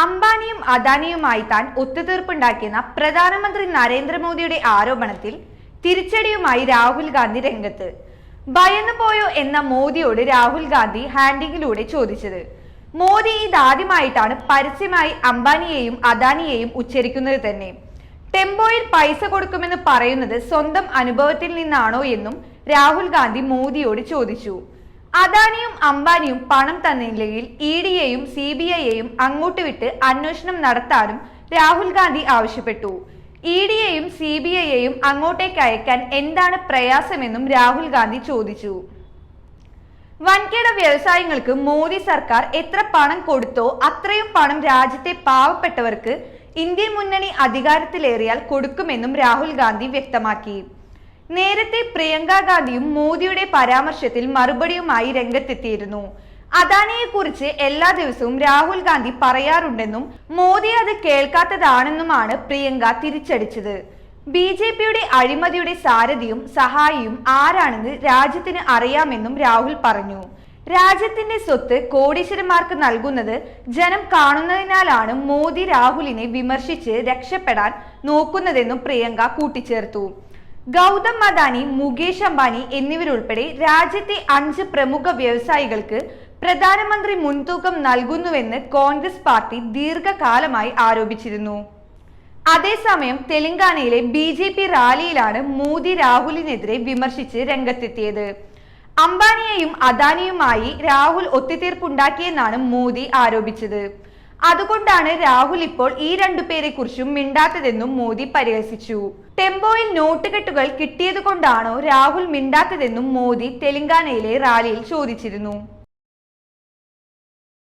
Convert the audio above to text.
അംബാനിയും അദാനിയുമായി താൻ ഒത്തുതീർപ്പുണ്ടാക്കിയെന്ന പ്രധാനമന്ത്രി നരേന്ദ്രമോദിയുടെ ആരോപണത്തിൽ തിരിച്ചടിയുമായി രാഹുൽ ഗാന്ധി രംഗത്ത്. ഭയന്നു പോയോ എന്ന മോദിയോട് രാഹുൽ ഗാന്ധി ഹാൻഡിങ്ങിലൂടെ ചോദിച്ചത്. മോദി ഇതാദ്യമായിട്ടാണ് പരസ്യമായി അംബാനിയെയും അദാനിയെയും ഉച്ചരിക്കുന്നത് തന്നെ. ടെമ്പോയിൽ പൈസ കൊടുക്കുമെന്ന് പറയുന്നത് സ്വന്തം അനുഭവത്തിൽ നിന്നാണോ എന്നും രാഹുൽ ഗാന്ധി മോദിയോട് ചോദിച്ചു. അദാനിയും അംബാനിയും പണം തന്നില്ലെങ്കിൽ ഇഡിയെയും CBIയെയും അങ്ങോട്ട് വിട്ട് അന്വേഷണം നടത്താനും രാഹുൽ ഗാന്ധി ആവശ്യപ്പെട്ടു. ഇഡിയെയും CBIയെയും അങ്ങോട്ടേക്ക് അയക്കാൻ എന്താണ് പ്രയാസമെന്നും രാഹുൽ ഗാന്ധി ചോദിച്ചു. വൻകിട വ്യവസായങ്ങൾക്ക് മോദി സർക്കാർ എത്ര പണം കൊടുത്തോ അത്രയും പണം രാജ്യത്തെ പാവപ്പെട്ടവർക്ക് ഇന്ത്യൻ മുന്നണി അധികാരത്തിലേറിയാൽ കൊടുക്കുമെന്നും രാഹുൽ ഗാന്ധി വ്യക്തമാക്കി. നേരത്തെ പ്രിയങ്ക ഗാന്ധിയും മോദിയുടെ പരാമർശത്തിൽ മറുപടിയുമായി രംഗത്തെത്തിയിരുന്നു. അദാനിയെക്കുറിച്ച് എല്ലാ ദിവസവും രാഹുൽ ഗാന്ധി പറയാറുണ്ടെന്നും മോദി അത് കേൾക്കാത്തതാണെന്നുമാണ് പ്രിയങ്ക തിരിച്ചടിച്ചത്. BJPയുടെ അഴിമതിയുടെ സാരഥിയും സഹായിയും ആരാണെന്ന് രാജ്യത്തിന് അറിയാമെന്നും രാഹുൽ പറഞ്ഞു. രാജ്യത്തിന്റെ സ്വത്ത് കോടീശ്വരന്മാർക്ക് നൽകുന്നത് ജനം കാണുന്നതിനാലാണ് മോദി രാഹുലിനെ വിമർശിച്ച് രക്ഷപ്പെടാൻ നോക്കുന്നതെന്നും പ്രിയങ്ക കൂട്ടിച്ചേർത്തു. ഗൗതം അദാനി, മുകേഷ് അംബാനി എന്നിവരുൾപ്പെടെ രാജ്യത്തെ 5 പ്രമുഖ വ്യവസായികൾക്ക് പ്രധാനമന്ത്രി മുൻതൂക്കം നൽകുന്നുവെന്ന് കോൺഗ്രസ് പാർട്ടി ദീർഘകാലമായി ആരോപിച്ചിരുന്നു. അതേസമയം തെലങ്കാനയിലെ BJP റാലിയിലാണ് മോദി രാഹുലിനെതിരെ വിമർശിച്ച് രംഗത്തെത്തിയത്. അംബാനിയെയും അദാനിയുമായി രാഹുൽ ഒത്തുതീർപ്പുണ്ടാക്കിയെന്നാണ് മോദി ആരോപിച്ചത്. അതുകൊണ്ടാണ് രാഹുൽ ഇപ്പോൾ ഈ 2 പേരെ കുറിച്ചും മിണ്ടാത്തതെന്നും മോദി പരിഹസിച്ചു. ടെമ്പോയിൽ നോട്ടുകെട്ടുകൾ കിട്ടിയതുകൊണ്ടാണോ രാഹുൽ മിണ്ടാത്തതെന്നും മോദി തെലങ്കാനയിലെ റാലിയിൽ ചോദിച്ചിരുന്നു.